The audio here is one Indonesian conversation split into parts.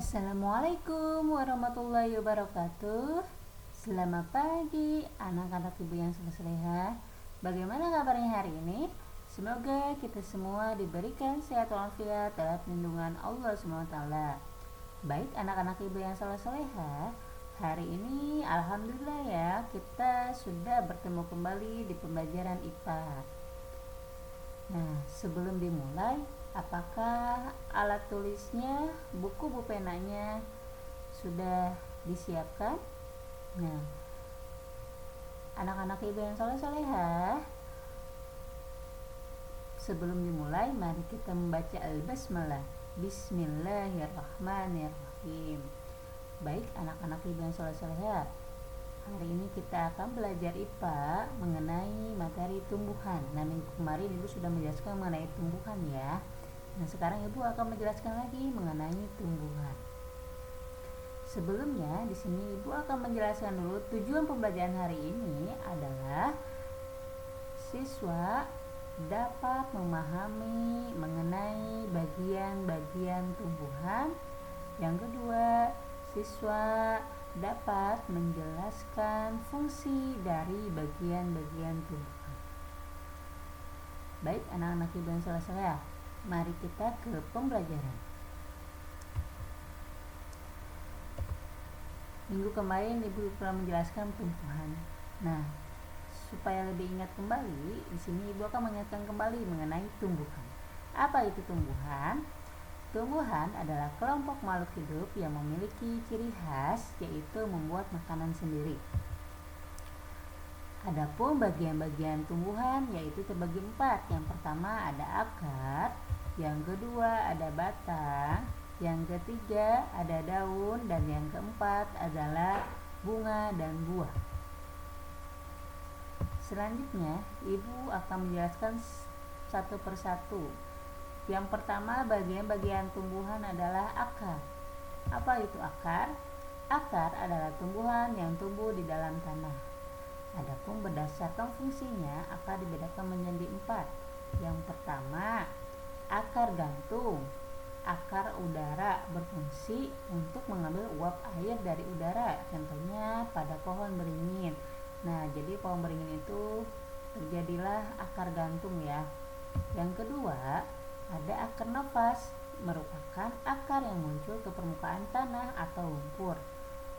Assalamualaikum warahmatullahi wabarakatuh. Selamat pagi anak-anak ibu yang soleh-soleha. Bagaimana kabarnya hari ini? Semoga kita semua diberikan sehat walafiat dalam lindungan Allah SWT. Baik anak-anak ibu yang soleh-soleha, hari ini alhamdulillah ya, kita sudah bertemu kembali di pembelajaran IPA. Nah, sebelum dimulai, apakah alat tulisnya, buku penanya sudah disiapkan? Nah, anak-anak ibu yang soleh-soleha, sebelum dimulai, mari kita membaca al-basmalah. Bismillahirrahmanirrahim. Baik anak-anak ibu yang soleh-soleha, hari ini kita akan belajar IPA mengenai materi tumbuhan. Nah, minggu kemarin ibu sudah menjelaskan mengenai tumbuhan ya. Nah, sekarang ibu akan menjelaskan lagi mengenai tumbuhan. Sebelumnya, di sini ibu akan menjelaskan dulu tujuan pembelajaran hari ini adalah siswa dapat memahami mengenai bagian-bagian tumbuhan. Yang kedua, siswa dapat menjelaskan fungsi dari bagian-bagian tumbuhan. Baik anak-anak ibu yang soleh-soleha, mari kita ke pembelajaran. Minggu kemarin ibu telah menjelaskan tumbuhan. Nah, supaya lebih ingat kembali, di sini ibu akan mengingatkan kembali mengenai tumbuhan. Apa itu tumbuhan? Tumbuhan adalah kelompok makhluk hidup yang memiliki ciri khas, yaitu membuat makanan sendiri. Adapun bagian-bagian tumbuhan yaitu terbagi 4. Yang pertama ada akar, yang kedua ada batang, yang ketiga ada daun, dan yang keempat adalah bunga dan buah. Selanjutnya, ibu akan menjelaskan satu persatu. Yang pertama, bagian-bagian tumbuhan adalah akar. Apa itu akar? Akar adalah tumbuhan yang tumbuh di dalam tanah. Adapun berdasarkan fungsinya, akar dibedakan menjadi 4. Yang pertama, akar gantung. Akar udara berfungsi untuk mengambil uap air dari udara, contohnya pada pohon beringin. Nah, jadi pohon beringin itu terjadilah akar gantung ya. Yang kedua, ada akar nafas, merupakan akar yang muncul ke permukaan tanah atau lumpur.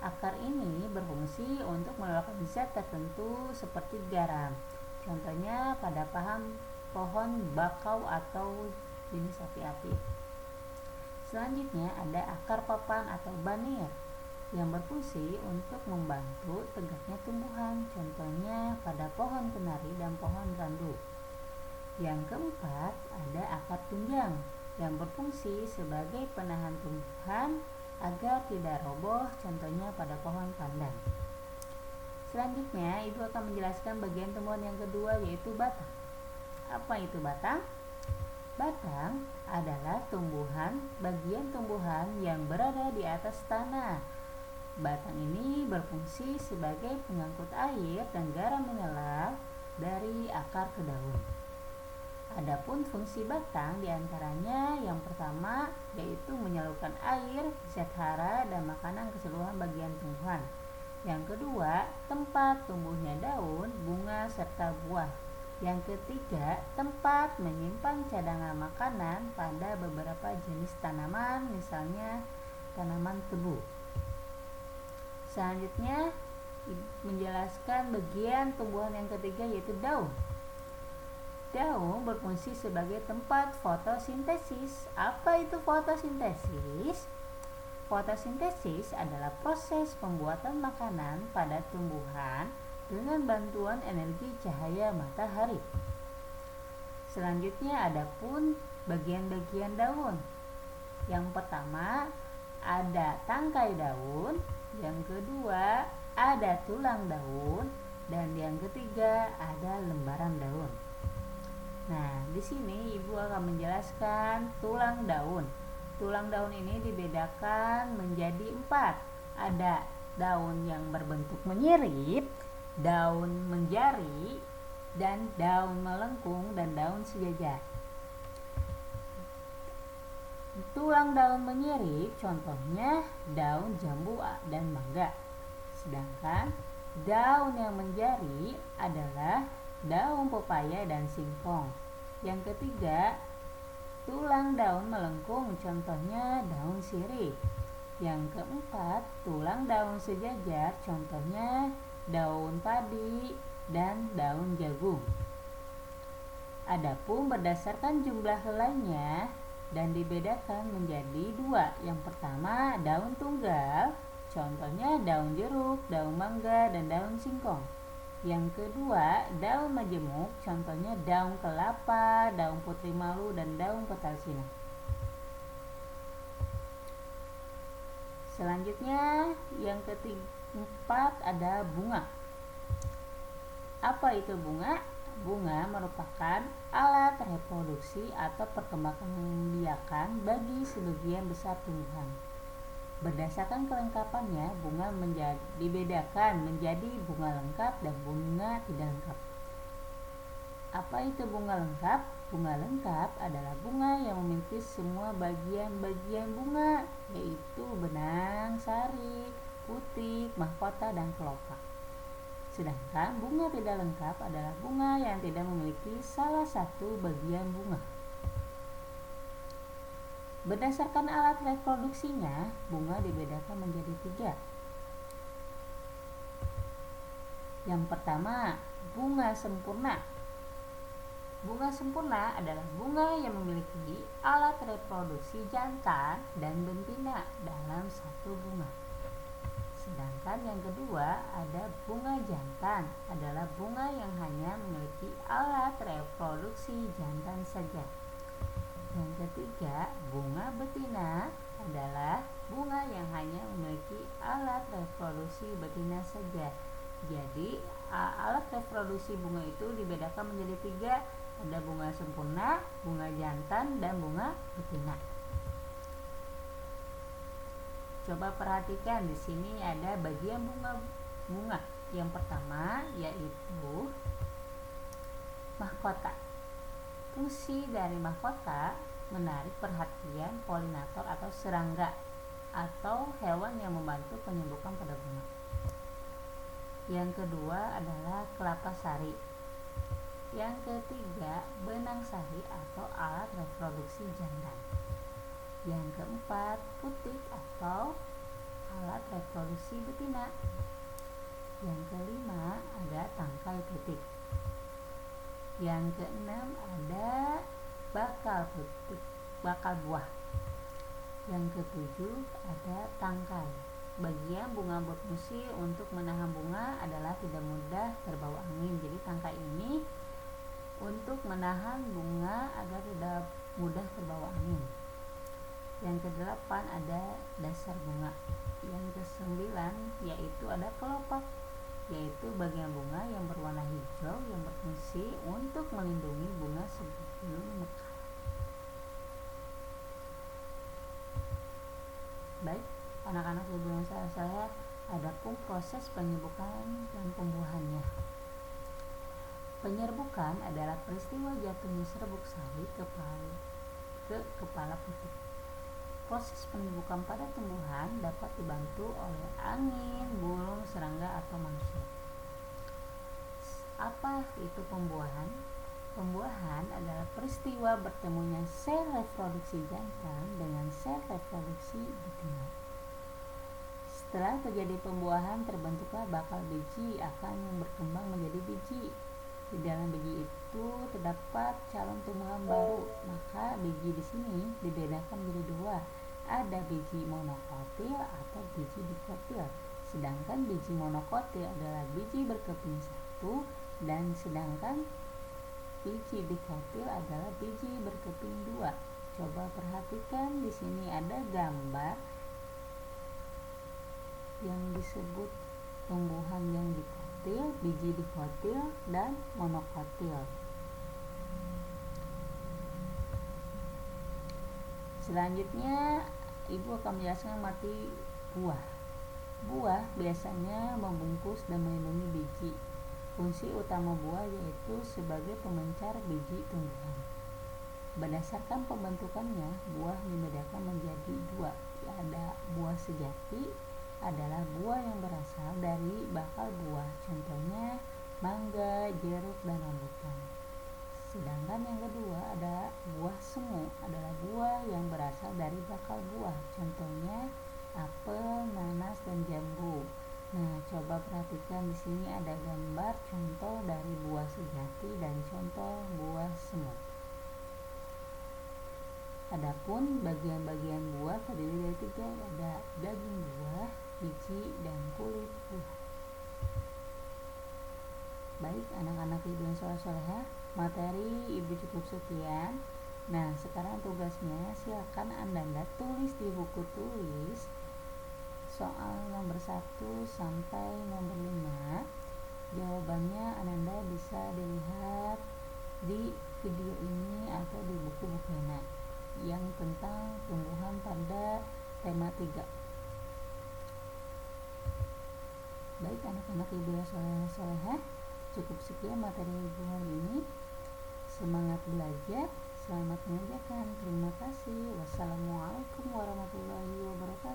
Akar ini berfungsi untuk mengeluarkan zat tertentu seperti garam, contohnya pada pohon bakau atau jenis api-api. Selanjutnya ada akar papan atau banir yang berfungsi untuk membantu tegaknya tumbuhan, contohnya pada pohon kenari dan pohon randu. Yang keempat ada akar tunjang yang berfungsi sebagai penahan tumbuhan agar tidak roboh, contohnya pada pohon pandan. Selanjutnya ibu akan menjelaskan bagian tumbuhan yang kedua, yaitu batang. Apa itu batang? Batang adalah bagian tumbuhan yang berada di atas tanah. Batang ini berfungsi sebagai pengangkut air dan garam mineral dari akar ke daun. Adapun fungsi batang diantaranya yang pertama yaitu menyalurkan air, zat hara, dan makanan ke seluruh bagian tumbuhan. Yang kedua, tempat tumbuhnya daun, bunga, serta buah. Yang ketiga, tempat menyimpan cadangan makanan pada beberapa jenis tanaman, misalnya tanaman tebu. Selanjutnya, menjelaskan bagian tumbuhan yang ketiga, yaitu daun. Daun berfungsi sebagai tempat fotosintesis. Apa itu fotosintesis? Fotosintesis adalah proses pembuatan makanan pada tumbuhan dengan bantuan energi cahaya matahari. Selanjutnya ada pun bagian-bagian daun. Yang pertama ada tangkai daun, yang kedua ada tulang daun, dan yang ketiga ada lembaran daun. Nah, di sini ibu akan menjelaskan tulang daun. Tulang daun ini dibedakan menjadi 4. Ada daun yang berbentuk menyirip, daun menjari, dan daun melengkung, dan daun sejajar. Tulang daun menyirip contohnya daun jambu dan mangga. Sedangkan daun yang menjari adalah daun pepaya dan singkong. Yang ketiga, tulang daun melengkung contohnya daun sirih. Yang keempat, tulang daun sejajar contohnya daun padi dan daun jagung. Adapun berdasarkan jumlah helainya dan dibedakan menjadi dua. Yang pertama, daun tunggal contohnya daun jeruk, daun mangga, dan daun singkong. Yang kedua, daun majemuk contohnya daun kelapa, daun putri malu, dan daun petalsina. Selanjutnya, yang keempat ada bunga. Apa itu bunga? Bunga merupakan alat reproduksi atau perkembangan biakan bagi sebagian besar tumbuhan. Berdasarkan kelengkapannya, bunga dibedakan menjadi bunga lengkap dan bunga tidak lengkap. Apa itu bunga lengkap? Bunga lengkap adalah bunga yang memiliki semua bagian-bagian bunga, yaitu benang, sari, putik, mahkota, dan kelopak. Sedangkan bunga tidak lengkap adalah bunga yang tidak memiliki salah satu bagian bunga. Berdasarkan alat reproduksinya, bunga dibedakan menjadi 3. Yang pertama, bunga sempurna. Bunga sempurna adalah bunga yang memiliki alat reproduksi jantan dan betina dalam satu bunga. Sedangkan yang kedua ada bunga jantan, adalah bunga yang hanya memiliki alat reproduksi jantan saja. Yang ketiga, bunga betina adalah bunga yang hanya memiliki alat reproduksi betina saja. Jadi alat reproduksi bunga itu dibedakan menjadi 3, ada bunga sempurna, bunga jantan, dan bunga betina. Coba perhatikan di sini ada bagian bunga. Yang pertama yaitu mahkota. Fungsi dari mahkota menarik perhatian polinator atau serangga atau hewan yang membantu penyembuhan pada bunga. Yang kedua adalah kelapa sari. Yang ketiga, benang sari atau alat reproduksi jantan. Yang keempat, putik atau alat reproduksi betina. Yang kelima, ada tangkai putik. Yang keenam, ada bakal putik, bakal buah. Yang ketujuh, ada tangkai. Bagian bunga berfungsi untuk menahan bunga adalah tidak mudah terbawa angin. Jadi tangkai ini untuk menahan bunga agar tidak mudah terbawa angin. Yang kedelapan ada dasar bunga. Yang kesembilan yaitu ada kelopak, yaitu bagian bunga yang berwarna hijau yang berfungsi untuk melindungi bunga sebelum mekar. Baik, anak-anak sebelum saya adapun proses penyerbukan dan pembuahannya. Penyerbukan adalah peristiwa jatuhnya serbuk sari ke kepala putik. Proses penyerbukan pada tumbuhan dapat dibantu oleh angin, burung, serangga, atau manusia. Apa itu pembuahan? Pembuahan adalah peristiwa bertemunya sel reproduksi jantan dengan sel reproduksi betina. Setelah terjadi pembuahan, terbentuklah bakal biji akan yang berkembang menjadi biji. Di dalam biji itu terdapat calon tumbuhan baru. Maka biji di sini dibedakan menjadi 2. Ada biji monokotil atau biji dikotil. Sedangkan biji monokotil adalah biji berkeping 1 dan sedangkan biji dikotil adalah biji berkeping 2. Coba perhatikan di sini ada gambar yang disebut tumbuhan yang dikotil, biji dikotil, dan monokotil. Selanjutnya ibu akan menjelaskan arti buah. Buah biasanya membungkus dan melindungi biji. Fungsi utama buah yaitu sebagai pemencar biji tumbuhan. Berdasarkan pembentukannya, buah dibedakan menjadi dua. Ada buah sejati, adalah buah yang berasal dari bakal buah. Contohnya mangga, jeruk, dan rambutan. Sedangkan yang kedua ada buah semu, adalah buah yang berasal dari bakal buah. Contohnya apel, nanas, dan jambu. Nah, coba perhatikan di sini ada gambar contoh dari buah sejati dan contoh buah semu. Adapun bagian-bagian buah terdiri dari tiga, ada daging buah, biji, dan kulit buah. Baik anak-anak ibu yang soleh-solehah, materi ibu cukup sekian. Nah, sekarang tugasnya silakan Anda tulis di buku tulis soal nomor 1 sampai nomor 5. Jawabannya Anda bisa dilihat di video ini atau di buku Bukena yang tentang tumbuhan pada tema 3. Baik anak-anak ibu yang soleh-solehah, cukup sekian materi ibu hari ini. Semangat belajar, selamat mengerjakan. Terima kasih. Wassalamualaikum warahmatullahi wabarakatuh.